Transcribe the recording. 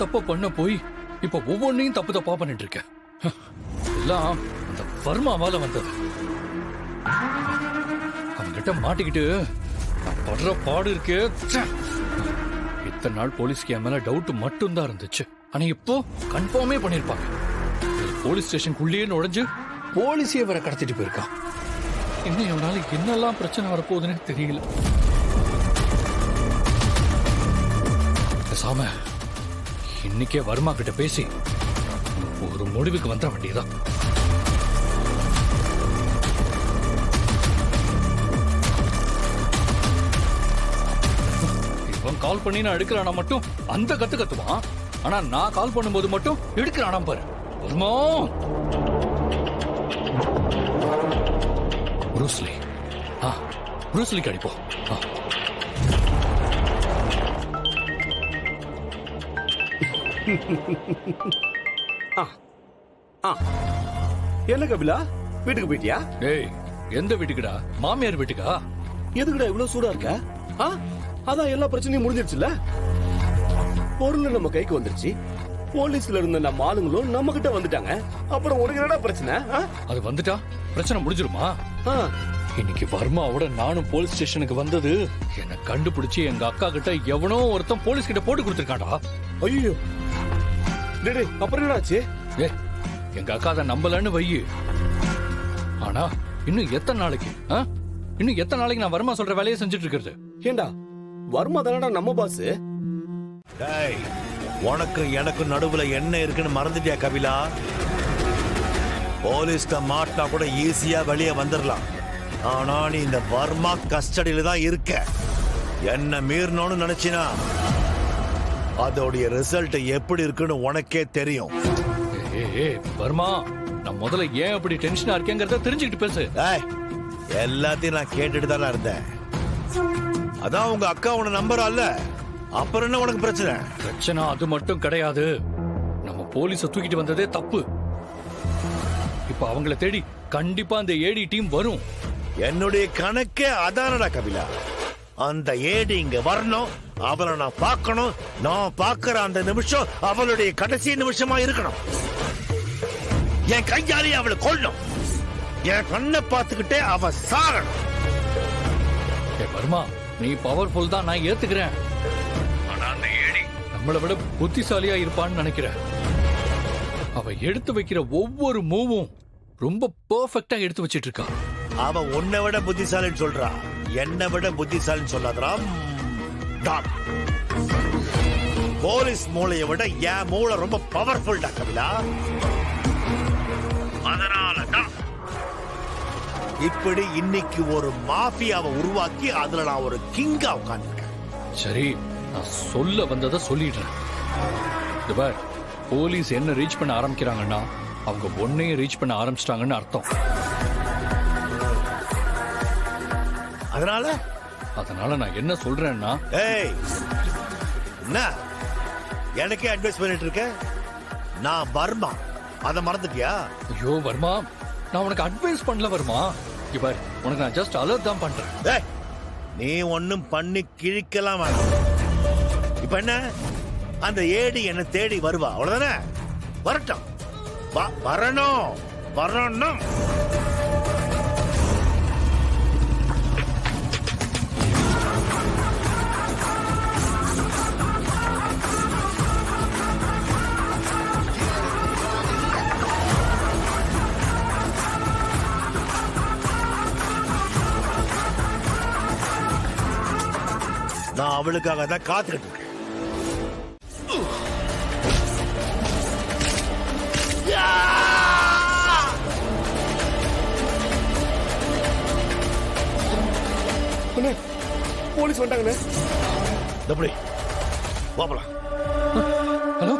தப்ப பண்ண போய் இப்ப ஒவ்வொன்னையும் தப்பு தப்பா பண்ணிட்டு இருக்கேன். எல்லாம் அந்த வர்மாவால வந்தது. அவன்கிட்ட மாட்டிக்கிட்டு நான் படுற பாடு இருக்கே. இத்தனை நாள் போலீஸ்க்கு என் மேல டவுட் மட்டும் தான் இருந்துச்சு. ஆனா இப்போ கன்ஃபார்மே பண்ணிருப்பாங்க. போலீஸ் ஸ்டேஷனுக்குள்ளேயே நுழைஞ்சு போலீஸே வர கடத்திட்டு போயிருக்கான். இன்னும் இவனால என்னெல்லாம் பிரச்சனை வரப்போகுதுன்னு தெரியல. பேசாம இன்னைக்கே வர்மா கிட்ட பேசி ஒரு முடிவுக்கு வந்துட வேண்டியதான். இவன் கால் பண்ணி நான் எடுக்கிறானா மட்டும் அந்த கத்துவான். ஆனா நான் கால் பண்ணும்போது மட்டும் எடுக்கிறானா பாரு. வர்மா ப்ரூஸ்லி. ப்ரூஸ்லிக்கு அடிப்போம். என்ன கபிலா, வீட்டுக்கு போயிட்டியா? டேய், எந்த வீட்டுக்குடா? மாமியார் வீட்டுக்கா? எதுக்குடா இவ்வளவு சூடா இருக்க? அதான் எல்லா பிரச்சனையும் முடிஞ்சிருச்சுல. பொருள் நம்ம கைக்கு வந்துருச்சு. போலீஸ்ல இருந்த நம்ம ஆளுங்களும் நம்ம கிட்ட வந்துட்டாங்க. அப்புறம் உனக்கு என்னடா பிரச்சனை? அது வந்துட்டா பிரச்சனை முடிஞ்சிருமா? இன்னைக்கு வர்மாவோட நானும் போலீஸ் ஸ்டேஷனுக்கு வந்தது என்ன கண்டுபிடிச்சு எங்க அக்கா கிட்ட எவனோ ஒருத்தன் போலீஸ் கிட்ட போட்டு கொடுத்திருக்காடா. ஐயோ, அப்புறம் என்னாச்சு? எங்க அக்கா அதை நம்பலன்னு வையு. ஆனா இன்னும் எத்தனை நாளைக்கு நான் வர்மா சொல்ற வேலையை செஞ்சுட்டு இருக்கிறது? ஏண்டா, வர்மா தானடா நம்ம பாஸ். உனக்கு எனக்கு நடுவுல என்ன இருக்குன்னு மறந்துட்டியா கபிலா? போலீஸ்ட மாட்டினா கூட ஈஸியா வெளியே வந்துடலாம். ஆனா நீ இந்த வர்மா கஸ்டடியில தான் இருக்க. என்ன மீறணும்னு நினைச்சினா அதோடைய ரிசல்ட் எப்படி இருக்குன்னு உனக்கே தெரியும். வர்மா, நான் முதல்ல ஏன் அப்படி டென்ஷனா இருக்கேங்கிறத தெரிஞ்சுக்கிட்டு பேசு. எல்லாத்தையும் நான் கேட்டுட்டு தானே இருந்தேன். அதான் உங்க அக்கா உன நம்புறாள்ல, அப்புறம் என்ன உனக்கு பிரச்சனை? பிரச்சனை அது மட்டும் கிடையாது. நம்ம போலீஸ தூக்கிட்டு வந்ததே தப்பு. இப்ப அவங்கள தேடி கண்டிப்பா அந்த ஏடி டீம் வரும். என்னுடைய கணக்கே அதானடா கபிலா. அந்த ஏடி இங்க வரணும், அவளை நான் பார்க்கணும். நான் பார்க்கிற அந்த நிமிஷம் அவளுடைய கடைசி நிமிஷமா இருக்கணும். என் கையாலே அவளை கொல்லணும். என் கண்ணை பார்த்துக்கிட்டே அவ சாகணும். வர்மா, நீ பவர்ஃபுல் தான், நான் ஏத்துக்கிறேன். ஆனா அந்த ஏடி நம்மளை விட புத்திசாலியா இருப்பான்னு நினைக்கிறேன். அவ எடுத்து வைக்கிற ஒவ்வொரு மூவும் ரொம்ப பெர்ஃபெக்ட்டா எடுத்து வச்சிட்டு இருக்கா. அவ உன்னை விட புத்திசாலின்னு சொல்றா, என்னை விட புத்திசாலின்னு சொல்லாதரா. போலீஸ் மூளையை விட என் மூளை ரொம்ப பவர்ஃபுல் டா கபிலா. அதனாலதான் இப்படி இன்னைக்கு ஒரு மாஃபியாவை உருவாக்கி அதுல நான் ஒரு கிங்கா உட்கார்ந்துருக்கேன். சரி, நான் சொல்ல வந்ததை சொல்லிடுறேன். போலீஸ் என்ன ரீச் பண்ண ஆரம்பிக்கிறாங்கன்னா அவங்க ஒன்னையும் ரீச் பண்ண ஆரம்பிச்சிட்டாங்கன்னு அர்த்தம். அதனால நான் என்ன சொல்றேன்னா, என்ன எனக்கே அட்வைஸ் பண்ணிட்டு இருக்க? நான் வர்மா, அத மறந்துட்டியா? ஐயோ வர்மா, நான் உனக்கு அட்வைஸ் பண்ணல வர்மா. இவர் உனக்கு நான் ஜஸ்ட் அலர்ட் தான் பண்றேன். நீ ஒன்னும் பண்ணி கிழிக்கலாம். இப்ப என்ன, அந்த ஏடி என்ன தேடி வருவா, அவ்வளவுதானே? வரட்டும், வரணும் வரணும். நான் அவளுக்காக தான் காத்துக்கிட்டு இருக்கேன். போலீஸ் வந்தாங்கண்ணே. எப்படி வாப்பலாம்? ஹலோ